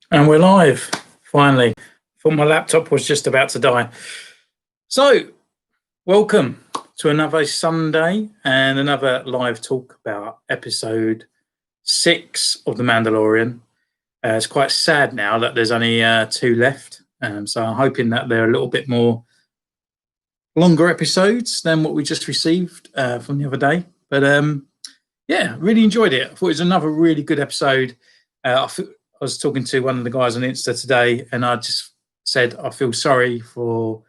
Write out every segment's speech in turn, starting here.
And we're live, finally. Thought my laptop was just about to die. So, welcome to another Sunday and another live talk about episode 6 of The Mandalorian. It's quite sad now that there's only 2 left. So I'm hoping that they're a little bit more longer episodes than what we just received from the other day. But yeah, really enjoyed it. I thought it was another really good episode. I was talking to one of the guys on Insta today, and I just said I feel sorry for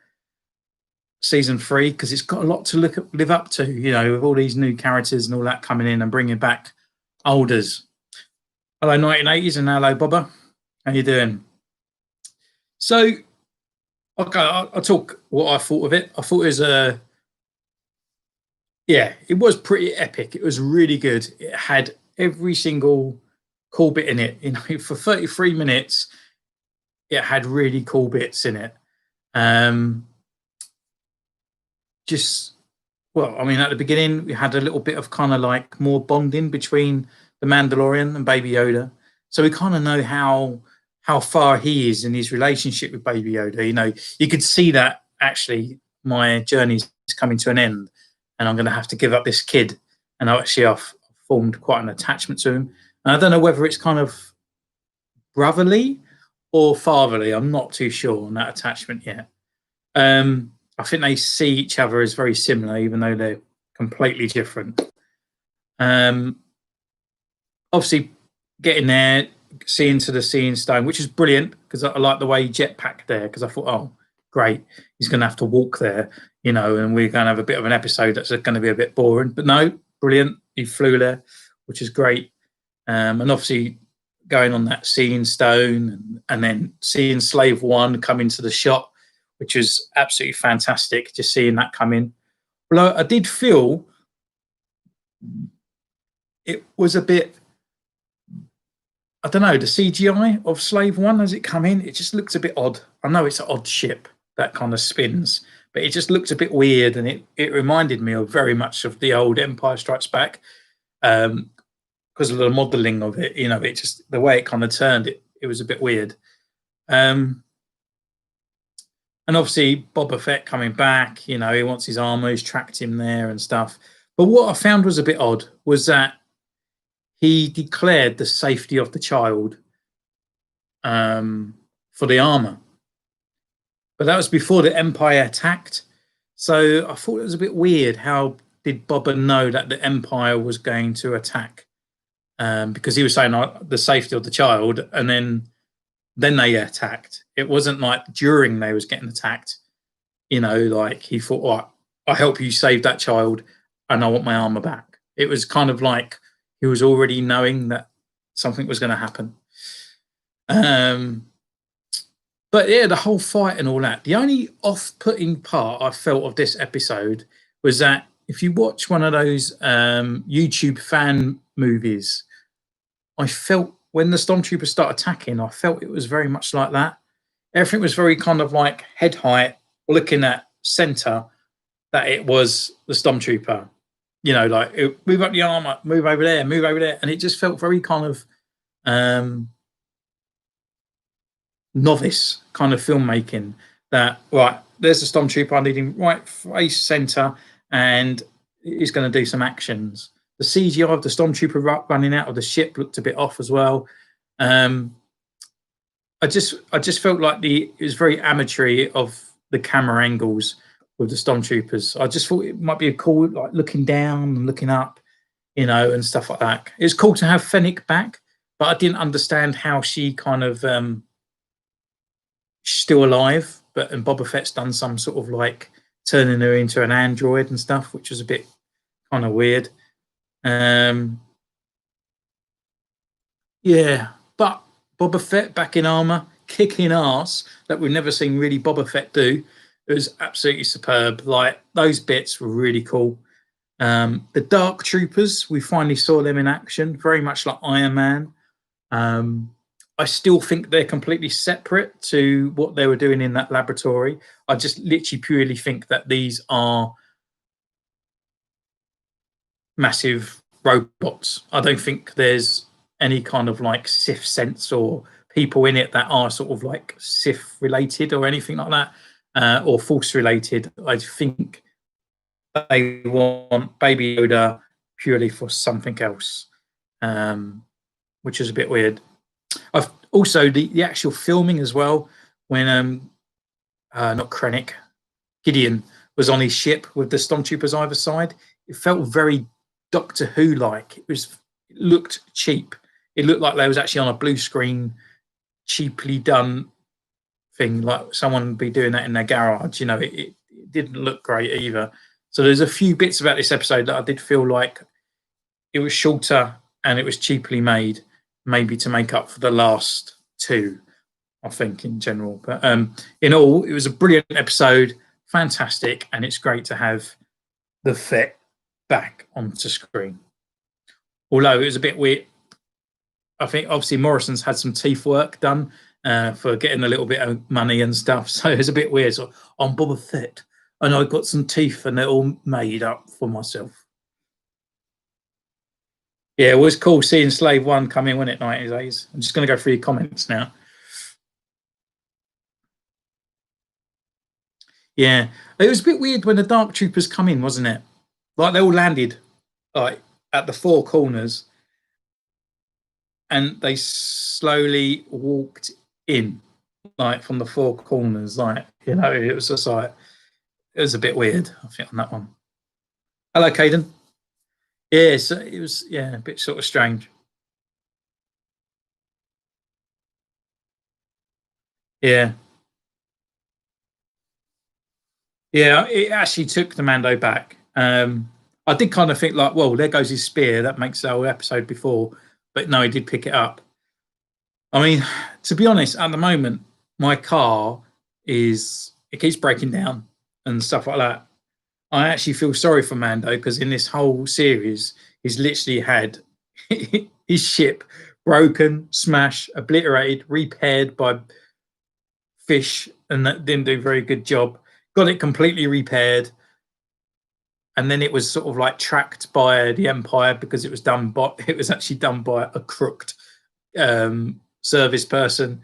season 3 because it's got a lot to live up to, you know, with all these new characters and all that coming in and bringing back olders. Hello, 1980s, and hello, Bobba. How you doing? So, okay, I'll talk what I thought of it. I thought it was it was pretty epic. It was really good. It had every single cool bit in it. You know, for 33 minutes, it had really cool bits in it. Just, well, I mean, at the beginning, we had a little bit of kind of like more bonding between the Mandalorian and Baby Yoda. So we kind of know how far he is in his relationship with Baby Yoda. You know, you could see that actually my journey's coming to an end and I'm going to have to give up this kid. And I've formed quite an attachment to him. And I don't know whether it's kind of brotherly or fatherly. I'm not too sure on that attachment yet. I think they see each other as very similar, even though they're completely different. Obviously, getting there, seeing to the Seeing Stone, which is brilliant because I like the way he jetpacked there. Because I thought, oh, great, he's going to have to walk there, you know, and we're going to have a bit of an episode that's going to be a bit boring. But no, brilliant, he flew there, which is great. And obviously, going on that Seeing Stone and then seeing Slave One come into the shot, which was absolutely fantastic, just seeing that come in. Well, I did feel it was a bit, I don't know, the CGI of Slave One as it come in, it just looks a bit odd. I know it's an odd ship that kind of spins, but it just looked a bit weird, and it reminded me of very much of the old Empire Strikes Back because of the modelling of it. You know, it just, the way it kind of turned, it was a bit weird. And obviously, Boba Fett coming back, you know, he wants his armor, he's tracked him there and stuff. But what I found was a bit odd was that he declared the safety of the child for the armor. But that was before the Empire attacked. So I thought it was a bit weird. How did Boba know that the Empire was going to attack? Because he was saying the safety of the child, and then they attacked. It wasn't like during they was getting attacked, you know, like he thought, oh, I'll help you save that child and I want my armor back. It was kind of like he was already knowing that something was going to happen. But yeah, the whole fight and all that. The only off-putting part I felt of this episode was that if you watch one of those YouTube fan movies, I felt when the Stormtroopers start attacking, I felt it was very much like that. Everything was very kind of like head height, looking at center, that it was the Stormtrooper. You know, like move up the armor, move over there, and it just felt very kind of novice kind of filmmaking. That right, there's the Stormtrooper, I need him right face center, and he's going to do some actions. The CGI of the Stormtrooper running out of the ship looked a bit off as well. I just felt like it was very amateur of the camera angles with the Stormtroopers. I just thought it might be a cool, like looking down and looking up, you know, and stuff like that. It's cool to have Fennec back, but I didn't understand how she kind of she's still alive, and Boba Fett's done some sort of like turning her into an android and stuff, which was a bit kind of weird. Yeah, but Boba Fett back in armor, kicking ass that we've never seen really Boba Fett do. It was absolutely superb. Like those bits were really cool. The Dark Troopers, we finally saw them in action, very much like Iron Man. I still think they're completely separate to what they were doing in that laboratory. I just literally purely think that these are massive robots. I don't think there's any kind of like Sith sense or people in it that are sort of like Sith related or anything like that, or Force related. I think they want Baby Yoda purely for something else, which is a bit weird. I've also the actual filming as well, when not Krennic, Gideon was on his ship with the stormtroopers either side. It felt very Doctor Who like. It looked cheap. It looked like they was actually on a blue screen, cheaply done thing, like someone would be doing that in their garage. It didn't look great either. So there's a few bits about this episode that I did feel like it was shorter and it was cheaply made, maybe to make up for the last two, I think, in general. But in all, it was a brilliant episode, fantastic, and it's great to have the Fett back onto screen. Although it was a bit weird. I think obviously Morrison's had some teeth work done for getting a little bit of money and stuff. So it's a bit weird. So I'm Boba Fett and I got some teeth and they're all made up for myself. Yeah, it was cool seeing Slave One come in, wasn't it, 90 days? I'm just going to go through your comments now. Yeah, it was a bit weird when the Dark Troopers come in, wasn't it? Like they all landed like at the four corners and they slowly walked in, like from the four corners. Like, it was just like, it was a bit weird, I think, on that one. Hello, Caden. Yeah, so it was, a bit sort of strange. Yeah. Yeah, it actually took the Mando back. I did kind of think like, well, there goes his spear. That makes the whole episode before. But no, he did pick it up. I mean, to be honest, at the moment, my car it keeps breaking down and stuff like that. I actually feel sorry for Mando because in this whole series, he's literally had his ship broken, smashed, obliterated, repaired by fish, and that didn't do a very good job. Got it completely repaired, and then it was sort of like tracked by the Empire because it was actually done by a crooked service person,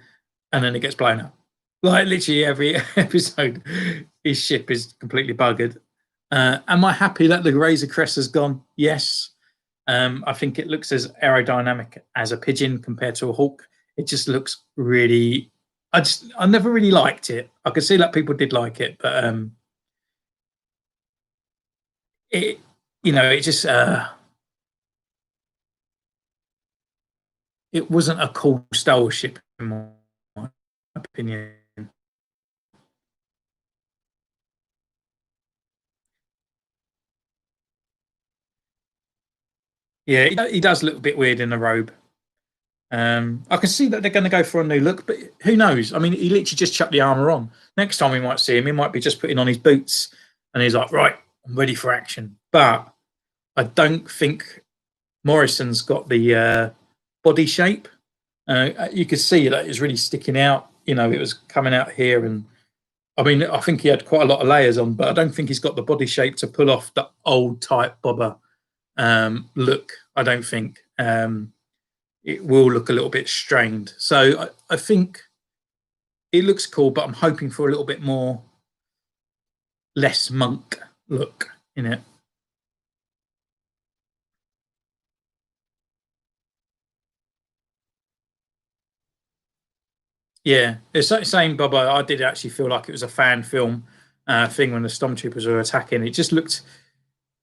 and then it gets blown up. Like literally every episode, his ship is completely buggered. Am I happy that the Razor Crest has gone? Yes. I think it looks as aerodynamic as a pigeon compared to a hawk. It just looks really. I never really liked it. I could see that people did like it, but it just it wasn't a cool Star Wars ship in my opinion. Yeah, he does look a bit weird in the robe. I can see that they're going to go for a new look, but who knows? I mean, he literally just chucked the armor on. Next time we might see him, he might be just putting on his boots, and he's like, right, I'm ready for action. But I don't think Morrison's got the body shape. You could see that it was really sticking out. It was coming out here, and I mean, I think he had quite a lot of layers on, but I don't think he's got the body shape to pull off the old type Boba look. I don't think. It will look a little bit strained. So I think it looks cool, but I'm hoping for a little bit more less monk look in it. Yeah, it's the same, Bobo. I did actually feel like it was a fan film thing when the stormtroopers were attacking. It just looked,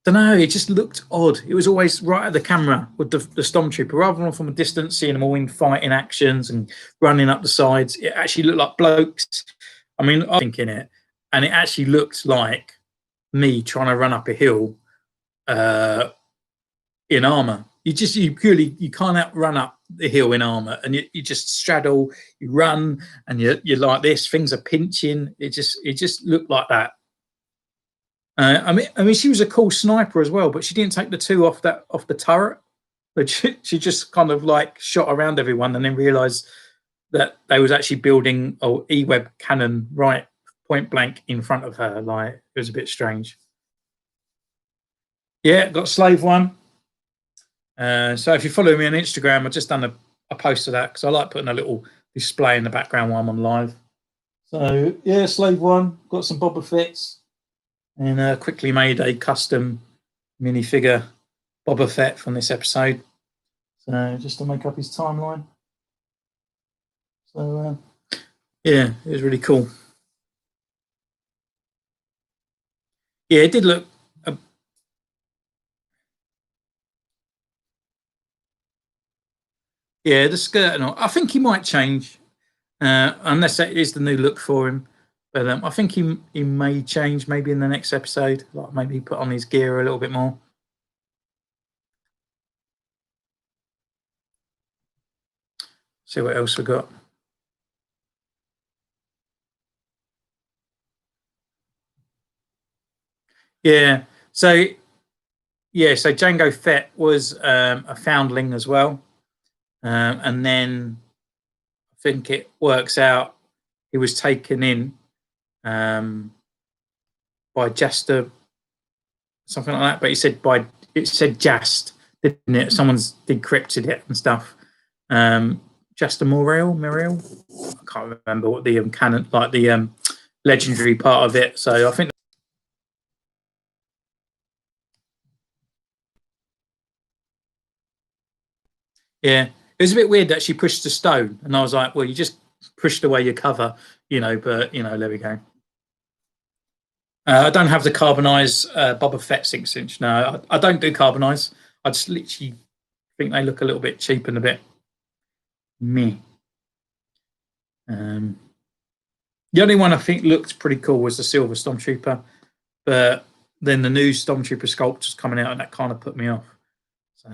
don't know, it just looked odd. It was always right at the camera with the stormtrooper, rather than from a distance, seeing them all in fighting actions and running up the sides. It actually looked like blokes. I mean, I'm thinking it, and it actually looked like me trying to run up a hill in armor. You can't run up the hill in armor, and you just straddle, you run, and you're like this. Things are pinching. It just looked like that. I mean, she was a cool sniper as well, but she didn't take the two off the turret. But she just kind of like shot around everyone, and then realised that they was actually building a E-web cannon right point blank in front of her. Like, it was a bit strange. Yeah, got Slave One. So if you follow me on Instagram, I've just done a post of that because I like putting a little display in the background while I'm on live. So yeah, Slave One, got some Boba Fett's, and quickly made a custom minifigure Boba Fett from this episode. So just to make up his timeline. So yeah, it was really cool. Yeah, it did look. Yeah, the skirt and all. I think he might change, unless that is the new look for him. But I think he may change maybe in the next episode. Like maybe put on his gear a little bit more. See what else we got. Yeah. So yeah. So Django Fett was a foundling as well, and then I think it works out he was taken in um, by Jester, something like that. But he said it said Jast, didn't it? Someone's decrypted it and stuff. Jester Muriel. I can't remember what the canon, like the legendary part of it. So I think. Yeah, it was a bit weird that she pushed the stone, and I was like, "Well, you just pushed away your cover, But there we go. I don't have the carbonize Boba Fett 6-inch. No, I don't do carbonize. I just literally think they look a little bit cheap and a bit meh. The only one I think looked pretty cool was the Silver Stormtrooper, but then the new Stormtrooper sculpt was coming out, and that kind of put me off. So,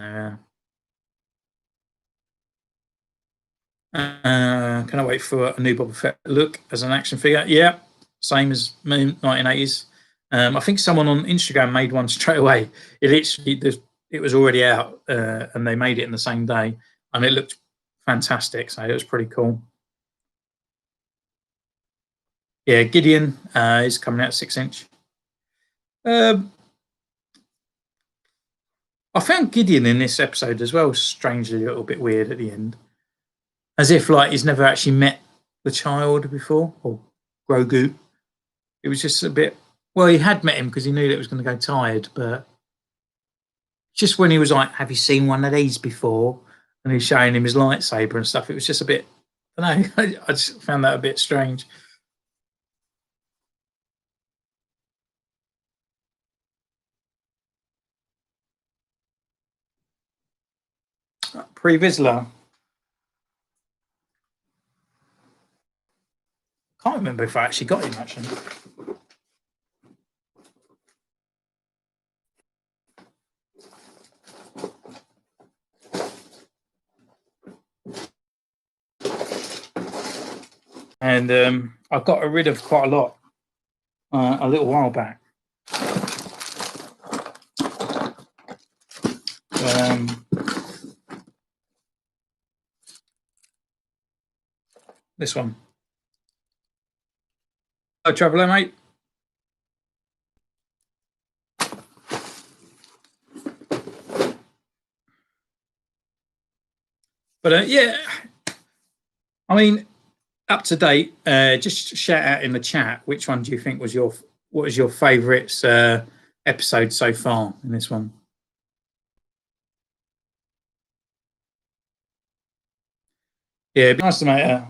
can I wait for a new Boba Fett look as an action figure? Yeah, same as 1980s. I think someone on Instagram made one straight away. It was already out, and they made it in the same day, and it looked fantastic. So it was pretty cool. Yeah, Gideon is coming out 6-inch. I found Gideon in this episode as well strangely a little bit weird at the end, as if like he's never actually met the child before, or Grogu. It was just a bit. Well, he had met him because he knew that it was going to go tired, but just when he was like, "Have you seen one of these before?" and he's showing him his lightsaber and stuff, it was just a bit. I don't know. I just found that a bit strange. Pre Vizsla. Can't remember if I actually got him actually. And I got rid of quite a lot a little while back. This one. Hello, Traveller, mate. But yeah, I mean, up to date. Just shout out in the chat. Which one do you think was what was your favourite episode so far in this one? Yeah, it'd be nice to make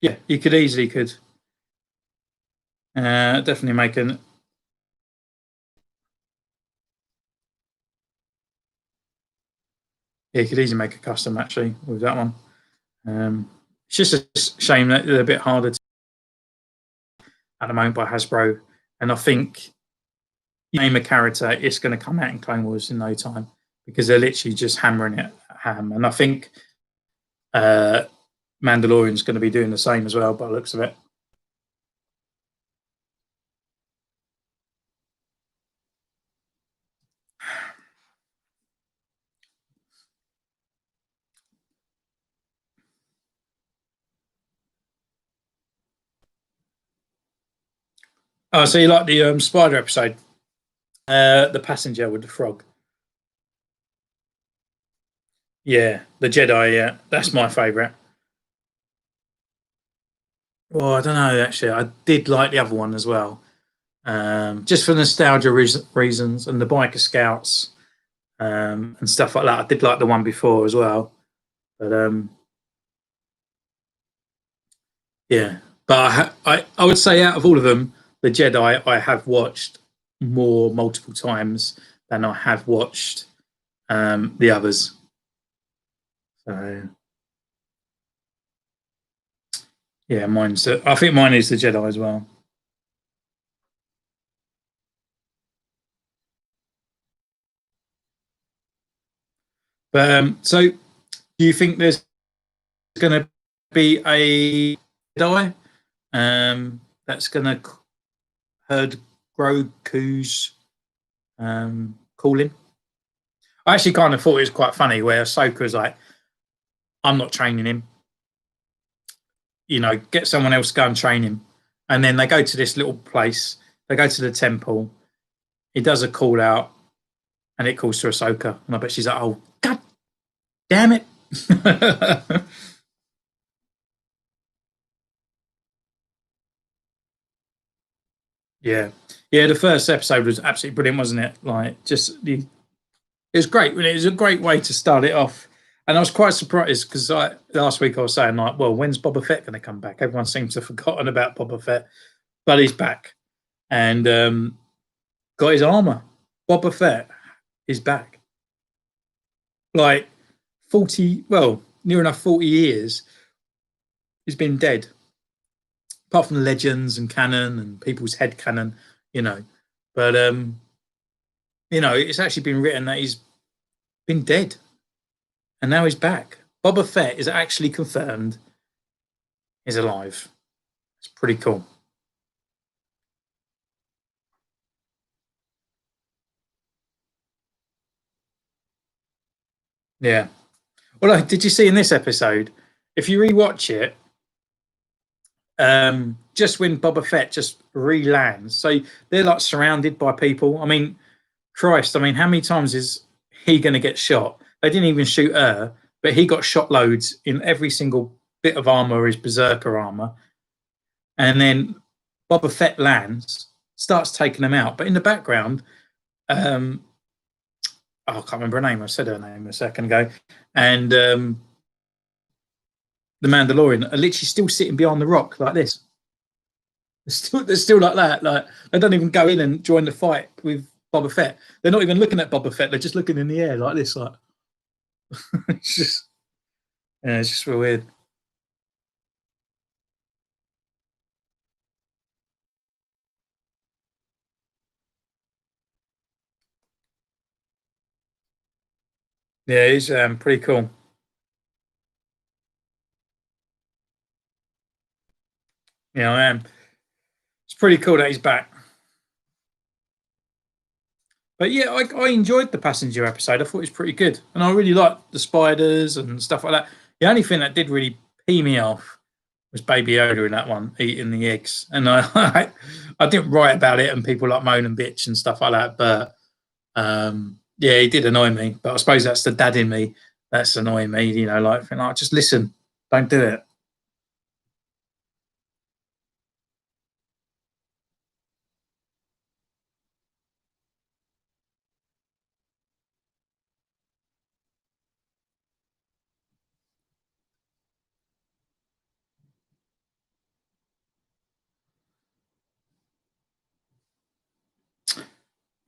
yeah, you could easily definitely make an. Yeah, you could easily make a custom actually with that one. It's just a shame that they're a bit harder at the moment by Hasbro, and I think you name a character, it's going to come out in Clone Wars in no time because they're literally just hammering it ham. And I think Mandalorian's going to be doing the same as well by the looks of it. Oh, so you like the spider episode? The passenger with the frog. Yeah, the Jedi. Yeah, that's my favourite. Well, I don't know. Actually, I did like the other one as well, just for nostalgia reasons and the biker scouts and stuff like that. I did like the one before as well, but yeah. But I would say out of all of them, the Jedi I have watched more multiple times than I have watched the others. So yeah, I think mine is the Jedi as well. But so, do you think there's going to be a Jedi that's going to heard Grogu's calling? I actually kind of thought it was quite funny where Ahsoka's like, "I'm not training him. You know, get someone else to go and train him." And then they go to this little place. They go to the temple. He does a call out, and it calls to Ahsoka. And I bet she's like, "Oh, god damn it!" Yeah, yeah. The first episode was absolutely brilliant, wasn't it? Like, just it was great. It was a great way to start it off. And I was quite surprised because last week I was saying like, well, when's Boba Fett going to come back? Everyone seems to have forgotten about Boba Fett, but he's back and got his armor. Boba Fett is back. Like 40, well, near enough 40 years, he's been dead. Apart from legends and canon and people's head canon, you know. But it's actually been written that he's been dead and now he's back. Boba Fett is actually confirmed he's alive. It's pretty cool. Yeah. Well, did you see in this episode? If you rewatch it, just when Boba Fett just re-lands, so they're like surrounded by people. I mean, Christ, I mean, how many times is he going to get shot? They didn't even shoot her, but he got shot loads in every single bit of armor, his berserker armor. And then Boba Fett lands, starts taking them out. But in the background, um, I can't remember her name. I said her name a second ago. And the Mandalorian are literally still sitting behind the rock like this. They're still like that. Like they don't even go in and join the fight with Boba Fett. They're not even looking at Boba Fett. They're just looking in the air like this. Like it's just, yeah, it's just real weird. Yeah, he's pretty cool. Yeah, I am. It's pretty cool that he's back. But yeah, I enjoyed the passenger episode. I thought it was pretty good, and I really liked the spiders and stuff like that. The only thing that did really pee me off was Baby Yoda in that one eating the eggs, and I didn't write about it, and people like moan and bitch and stuff like that. But yeah, he did annoy me. But I suppose that's the dad in me that's annoying me. You know, like just listen, don't do it.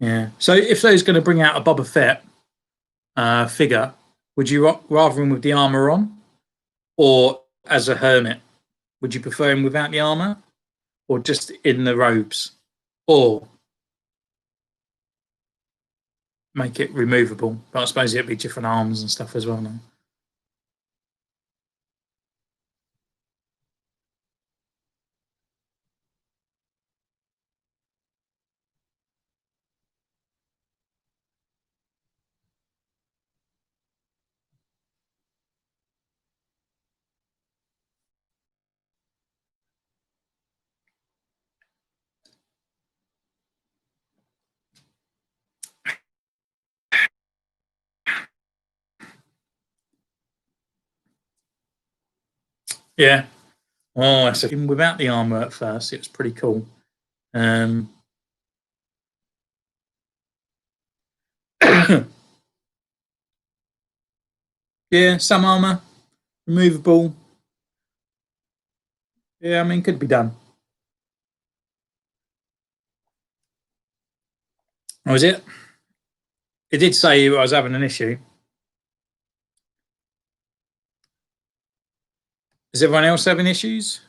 Yeah. So if they's going to bring out a Boba Fett figure, would you rather him with the armor on or as a hermit? Would you prefer him without the armor or just in the robes? Or make it removable? But I suppose it'd be different arms and stuff as well. No? Yeah. Oh, so even without the armor at first, it was pretty cool. Um, yeah, some armor, removable. Yeah, I mean, could be done. Oh, was it? It did say I was having an issue. Is everyone else having issues?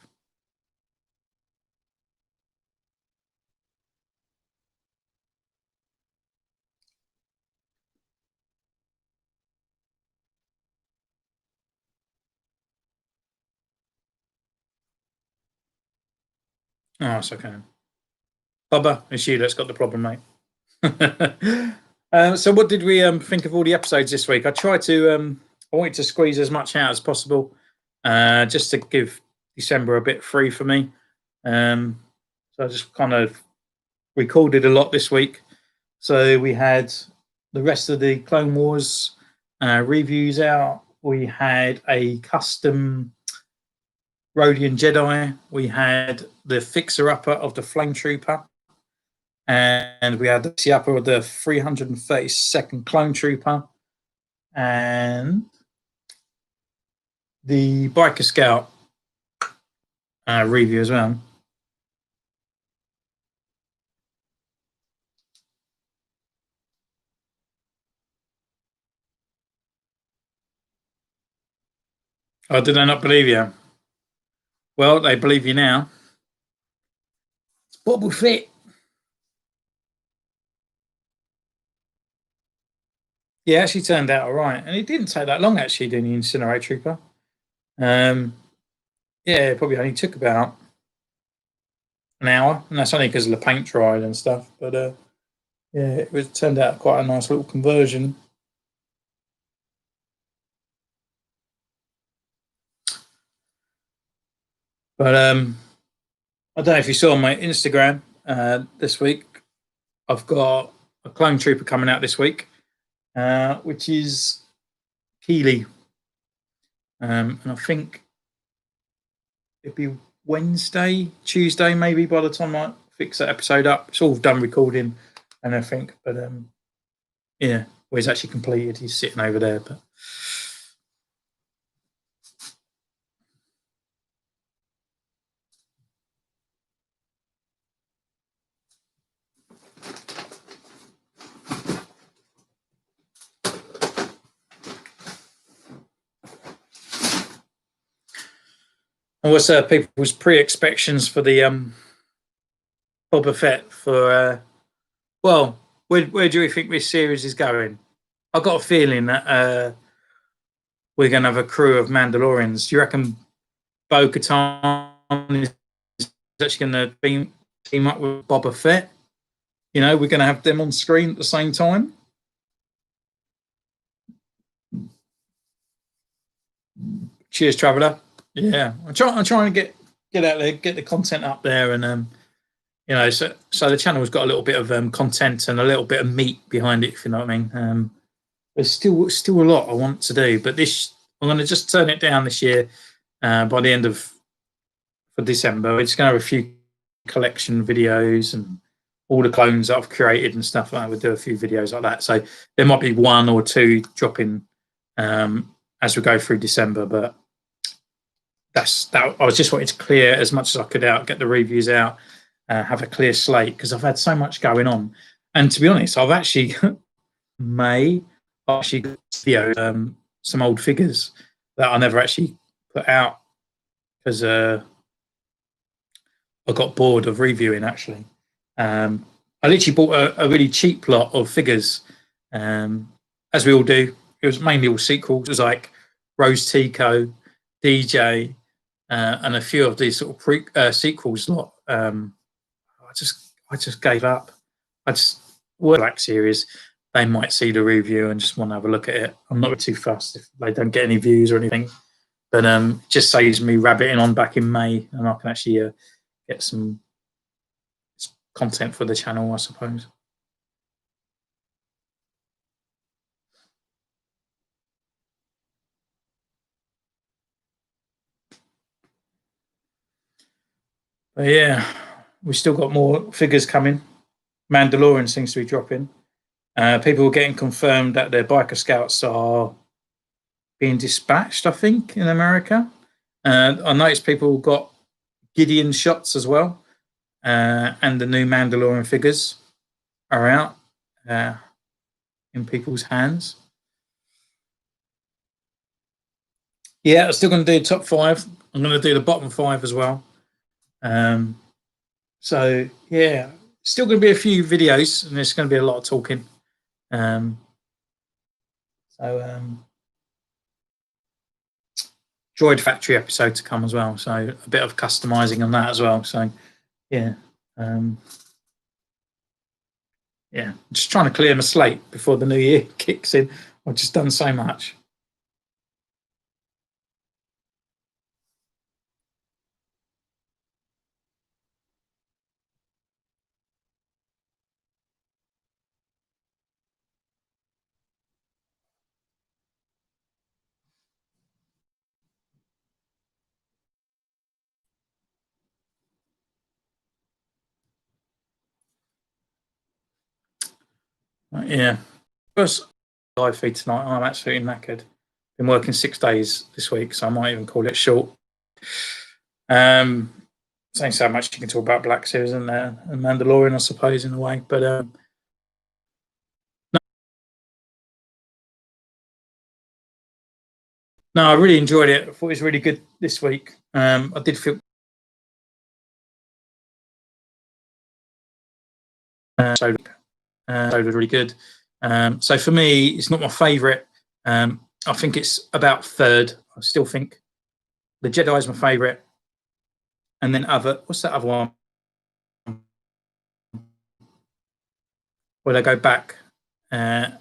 Oh, it's okay. Bubba, it's you that's got the problem, mate. So, what did we think of all the episodes this week? I tried to, I wanted to squeeze as much out as possible, just to give December a bit free for me. So, I just kind of recorded a lot this week. So, we had the rest of the Clone Wars reviews out. We had a custom Rhodian Jedi. We had the fixer upper of the Flame Trooper. And we had the upper of the 332nd Clone Trooper. And the Biker Scout review as well. Oh, did they not believe you? Well, they believe you now. It's Boba Fett. Yeah, actually turned out all right. And it didn't take that long, actually, doing the Incinerate Trooper. Um, yeah, it probably only took about an hour. And that's only because of the paint dried and stuff. But yeah, turned out quite a nice little conversion. But I don't know if you saw on my Instagram this week, I've got a clone trooper coming out this week, which is Keeley. And I think it'd be Wednesday, Tuesday, maybe by the time I fix that episode up. It's all done recording and everything. But yeah, well, he's actually completed. He's sitting over there. But and what's people's pre-expectations for the Boba Fett for well, where do you think this series is going? I've got a feeling that we're going to have a crew of Mandalorians. Do you reckon Bo-Katan is actually going to team up with Boba Fett? You know, we're going to have them on screen at the same time. Cheers, Traveller. Yeah, I'm trying to get out there, get the content up there, and you know, so the channel's got a little bit of content and a little bit of meat behind it, if you know what I mean. There's still a lot I want to do, but this I'm going to just turn it down this year. By the end of for December, we're just going to have a few collection videos and all the clones that I've created and stuff. I would do a few videos like that. So there might be one or two dropping as we go through December, but that's that. I was just wanting to clear as much as I could out, get the reviews out, have a clear slate because I've had so much going on. And to be honest, I've actually got video some old figures that I never actually put out because I got bored of reviewing actually. I literally bought a really cheap lot of figures, as we all do. It was mainly all sequels. It was like Rose Tico, DJ, and a few of these sort of sequels. Lot. I just gave up. I just Black series. They might see the review and just want to have a look at it. I'm not too fussed if they don't get any views or anything. But just saves me rabbiting on back in May, and I can actually get some content for the channel, I suppose. But yeah, we've still got more figures coming. Mandalorian seems to be dropping. People are getting confirmed that their biker scouts are being dispatched, I think, in America. I noticed people got Gideon shots as well, and the new Mandalorian figures are out in people's hands. Yeah, I'm still going to do top 5. I'm going to do the bottom 5 as well. So yeah, still going to be a few videos, and there's going to be a lot of talking. Droid Factory episode to come as well, so a bit of customizing on that as well. So yeah, yeah, just trying to clear my slate before the new year kicks in. I've just done so much. Yeah, first live feed tonight. I'm absolutely knackered. Been working 6 days this week, so I might even call it short. Saying so much you can talk about Black Series and Mandalorian, I suppose, in a way. But no, I really enjoyed it. I thought it was really good this week. I did feel so really good. So for me, it's not my favourite. I think it's about third. I still think the Jedi is my favourite, and then what's that other one where they go back and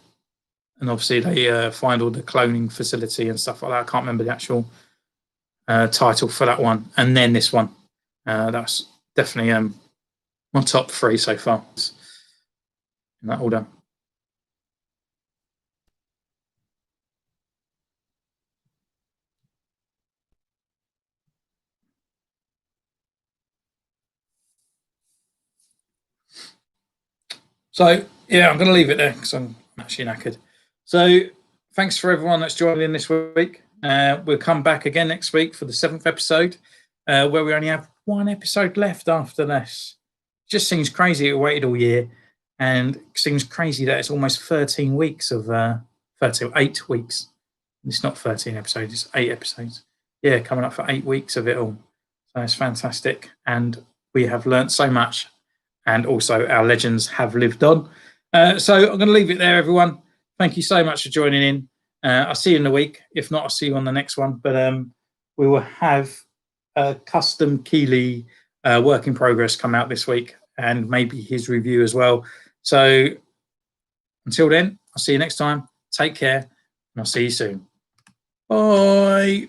obviously they find all the cloning facility and stuff like that. I can't remember the actual title for that one, and then this one. That's definitely my top 3 so far in that order. So yeah, I'm going to leave it there because I'm actually knackered. So thanks for everyone that's joined in this week. We'll come back again next week for the 7th episode, where we only have 1 episode left after this. It just seems crazy we waited all year, and it seems crazy that it's almost 13 weeks of 8 weeks. It's not 13 episodes; it's 8 episodes. Yeah, coming up for 8 weeks of it all. So it's fantastic, and we have learnt so much, and also our legends have lived on. So I'm going to leave it there, everyone. Thank you so much for joining in. I'll see you in a week. If not, I'll see you on the next one. But we will have a custom Keeley work in progress come out this week, and maybe his review as well. So until then, I'll see you next time. Take care, and I'll see you soon. Bye.